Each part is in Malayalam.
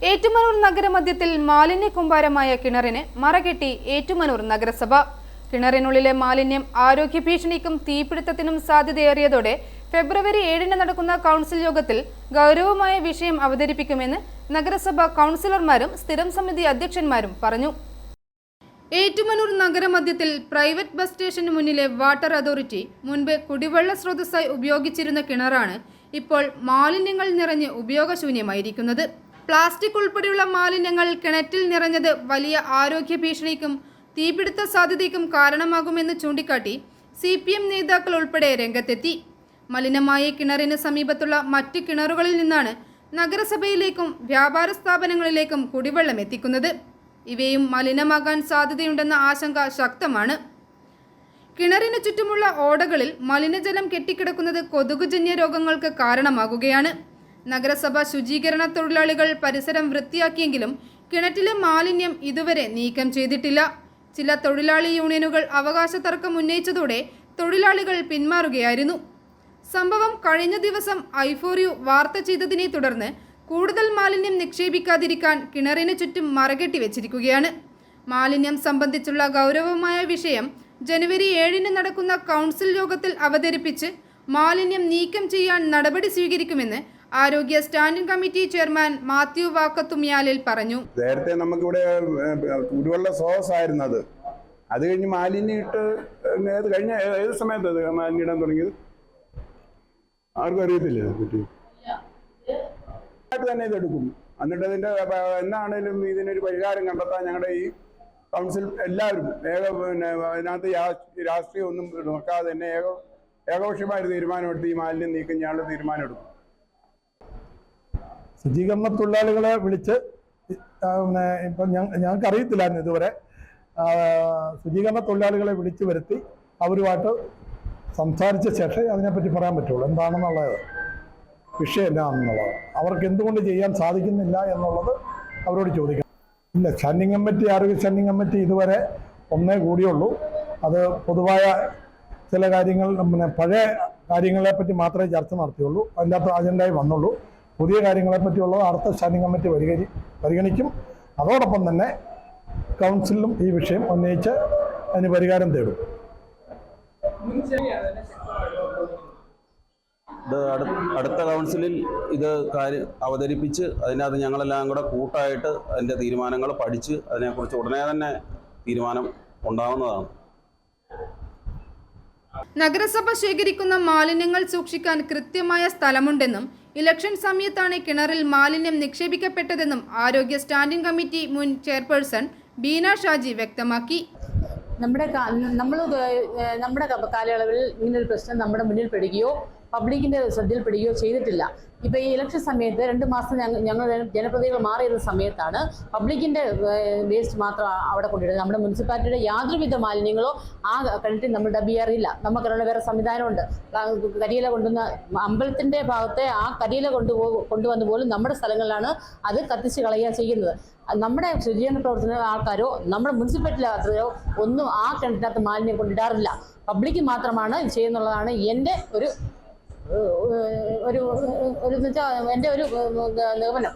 ഏറ്റുമാനൂർ നഗരമധ്യത്തിൽ മാലിന്യ കൂമ്പാരമായ കിണറിന് മറകെട്ടി ഏറ്റുമാനൂർ നഗരസഭ. കിണറിനുള്ളിലെ മാലിന്യം ആരോഗ്യ ഭീഷണിക്കും തീപിടുത്തത്തിനും സാധ്യതയേറിയതോടെ ഫെബ്രുവരി 7-ന് നടക്കുന്ന കൗൺസിൽ യോഗത്തിൽ ഗൗരവമായ വിഷയം അവതരിപ്പിക്കുമെന്ന് നഗരസഭ കൗൺസിലർമാരും സ്ഥിരം സമിതി അധ്യക്ഷന്മാരും പറഞ്ഞു. ഏറ്റുമാനൂർ നഗരമധ്യത്തിൽ പ്രൈവറ്റ് ബസ് സ്റ്റേഷന് മുന്നിലെ വാട്ടർ അതോറിറ്റി മുൻപ് കുടിവെള്ള സ്രോതസ്സായി ഉപയോഗിച്ചിരുന്ന കിണറാണ് ഇപ്പോൾ മാലിന്യങ്ങൾ നിറഞ്ഞ് ഉപയോഗശൂന്യമായിരിക്കുന്നത്. പ്ലാസ്റ്റിക് ഉൾപ്പെടെയുള്ള മാലിന്യങ്ങൾ കിണറ്റിൽ നിറഞ്ഞത് വലിയ ആരോഗ്യ ഭീഷണിക്കും തീപിടുത്ത സാധ്യതയ്ക്കും കാരണമാകുമെന്ന് ചൂണ്ടിക്കാട്ടി CPM നേതാക്കൾ ഉൾപ്പെടെ രംഗത്തെത്തി. മലിനമായ കിണറിന് സമീപത്തുള്ള മറ്റ് കിണറുകളിൽ നിന്നാണ് നഗരസഭയിലേക്കും വ്യാപാര സ്ഥാപനങ്ങളിലേക്കും കുടിവെള്ളം എത്തിക്കുന്നത്. ഇവയും മലിനമാകാൻ സാധ്യതയുണ്ടെന്ന ആശങ്ക ശക്തമാണ്. കിണറിന് ചുറ്റുമുള്ള ഓടകളിൽ മലിനജലം കെട്ടിക്കിടക്കുന്നത് കൊതുകുജന്യ രോഗങ്ങൾക്ക് കാരണമാകുകയാണ്. നഗരസഭ ശുചീകരണ തൊഴിലാളികൾ പരിസരം വൃത്തിയാക്കിയെങ്കിലും കിണറ്റിലെ മാലിന്യം ഇതുവരെ നീക്കം ചെയ്തിട്ടില്ല. ചില തൊഴിലാളി യൂണിയനുകൾ അവകാശ തർക്കം ഉന്നയിച്ചതോടെ തൊഴിലാളികൾ പിന്മാറുകയായിരുന്നു. സംഭവം കഴിഞ്ഞ ദിവസം i4u വാർത്ത ചെയ്തതിനെ തുടർന്ന് കൂടുതൽ മാലിന്യം നിക്ഷേപിക്കാതിരിക്കാൻ കിണറിന് ചുറ്റും മറകെട്ടി വെച്ചിരിക്കുകയാണ്. മാലിന്യം സംബന്ധിച്ചുള്ള ഗൗരവമായ വിഷയം ജനുവരി 7-ന് നടക്കുന്ന കൗൺസിൽ യോഗത്തിൽ അവതരിപ്പിച്ച് മാലിന്യം നീക്കം ചെയ്യാൻ നടപടി സ്വീകരിക്കുമെന്ന് ആരോഗ്യ സ്റ്റാൻഡിംഗ് കമ്മിറ്റി ചെയർമാൻ മാത്യു വാക്കത്തുമ്യാലിൽ പറഞ്ഞു. നേരത്തെ നമുക്കിവിടെ കുടിവെള്ള സ്രോതസ് ആയിരുന്നത്, അത് കഴിഞ്ഞ് മാലിന്യം ഇട്ട് കഴിഞ്ഞ ഏത് സമയത്ത് അത് മാലിന്യം ഇടാൻ തുടങ്ങിയത് ആർക്കും അറിയത്തില്ല. തന്നെ ഇതെടുക്കും. എന്നിട്ട് അതിൻ്റെ എന്നാണേലും ഇതിനൊരു പരിഹാരം കണ്ടെത്താൻ ഞങ്ങളുടെ ഈ കൗൺസിൽ എല്ലാവരും അതിനകത്ത് രാഷ്ട്രീയം ഒന്നും നോക്കാതെ തന്നെ ഏകപക്ഷമായ തീരുമാനമെടുത്ത് ഈ മാലിന്യം നീക്കം ഞാനുള്ള തീരുമാനമെടുക്കും. ശുചീകരണ തൊഴിലാളികളെ വിളിച്ച് ഇപ്പം ഞങ്ങൾക്ക് അറിയത്തില്ലായിരുന്നു ഇതുവരെ. ശുചീകരണ തൊഴിലാളികളെ വിളിച്ചു വരുത്തി അവരുമായിട്ട് സംസാരിച്ച ശേഷം അതിനെപ്പറ്റി പറയാൻ പറ്റുള്ളൂ. എന്താണെന്നുള്ളത് വിഷയം എന്താണെന്നുള്ളത് അവർക്ക് എന്തുകൊണ്ട് ചെയ്യാൻ സാധിക്കുന്നില്ല എന്നുള്ളത് അവരോട് ചോദിക്കണം. ഇല്ല, സ്റ്റാൻഡിംഗ് കമ്മിറ്റി, ആരോഗ്യ സ്റ്റാൻഡിംഗ് കമ്മിറ്റി ഇതുവരെ ഒന്നേ കൂടിയുള്ളൂ. അത് പൊതുവായ ചില കാര്യങ്ങൾ പഴയ കാര്യങ്ങളെപ്പറ്റി മാത്രമേ ചർച്ച നടത്തിയുള്ളൂ. അതിൻ്റെ അകത്ത് അജണ്ടയായി വന്നുള്ളൂ. പുതിയ കാര്യങ്ങളെപ്പറ്റിയുള്ളത് അടുത്ത സ്റ്റാൻഡിംഗ് കമ്മിറ്റി പരിഗണിക്കും. അതോടൊപ്പം തന്നെ കൗൺസിലും ഈ വിഷയം ഉന്നയിച്ച് അതിന് പരിഹാരം തേടും. അടുത്ത കൗൺസിലിൽ ഇത് അവതരിപ്പിച്ച് അതിനകത്ത് ഞങ്ങളെല്ലാം കൂടെ കൂട്ടായിട്ട് അതിൻ്റെ തീരുമാനങ്ങൾ പഠിച്ച് അതിനെക്കുറിച്ച് ഉടനെ തന്നെ തീരുമാനം ഉണ്ടാകുന്നതാണ്. നഗരസഭ ശേഖരിക്കുന്ന മാലിന്യങ്ങൾ സൂക്ഷിക്കാൻ കൃത്യമായ സ്ഥലമുണ്ടെന്നും ഇലക്ഷൻ സമയത്താണ് കിണറിൽ മാലിന്യം നിക്ഷേപിക്കപ്പെട്ടതെന്നും ആരോഗ്യ സ്റ്റാൻഡിംഗ് കമ്മിറ്റി മുൻ ചെയർപേഴ്സൺ ബീന ഷാജി വ്യക്തമാക്കി. നമ്മുടെ കാലയളവിൽ ഇങ്ങനൊരു പ്രശ്നം നമ്മുടെ മുന്നിൽ പെടുകയോ പബ്ലിക്കിൻ്റെ ശ്രദ്ധയിൽപ്പെടുകയോ ചെയ്തിട്ടില്ല. ഇപ്പോൾ ഈ ഇലക്ഷൻ സമയത്ത് 2 മാസം ഞങ്ങൾ ജനപ്രതിനിധികൾ മാറിയിരുന്ന സമയത്താണ് പബ്ലിക്കിൻ്റെ വേസ്റ്റ് മാത്രം അവിടെ കൊണ്ടിടുന്നത്. നമ്മുടെ മുനിസിപ്പാലിറ്റിയുടെ യാതൊരുവിധ മാലിന്യങ്ങളോ ആ കിണറ്റിൽ നമ്മൾ ഡബിയാറില്ല. നമുക്കതിനുള്ള വേറെ സംവിധാനമുണ്ട്. കരിയില കൊണ്ടുവന്ന അമ്പലത്തിൻ്റെ ഭാഗത്തെ ആ കരിയില കൊണ്ടുവന്ന് പോലും നമ്മുടെ സ്ഥലങ്ങളിലാണ് അത് കത്തിച്ച് കളയുക ചെയ്യുന്നത്. നമ്മുടെ ശുചീകരണ പ്രവർത്തന ആൾക്കാരോ നമ്മുടെ മുനിസിപ്പാലിറ്റി ആൾക്കാരോ ഒന്നും ആ കിണറ്റിനകത്ത് മാലിന്യം കൊണ്ടിടാറില്ല. പബ്ലിക്ക് മാത്രമാണ് ചെയ്യുന്നുള്ളതാണ് എൻ്റെ ഒരു നിഗമനം.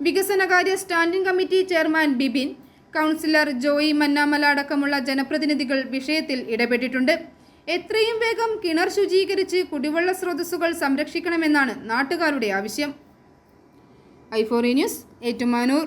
വികസനകാര്യ standing committee chairman Bibin, councillor Joy Mannamala അടക്കമുള്ള ജനപ്രതിനിധികൾ വിഷയത്തിൽ ഇടപെട്ടിട്ടുണ്ട്. എത്രയും വേഗം കിണർ ശുചീകരിച്ച് കുടിവെള്ള സ്രോതസ്സുകൾ സംരക്ഷിക്കണമെന്നാണ് നാട്ടുകാരുടെ ആവശ്യം. i4u news, Ettumanoor.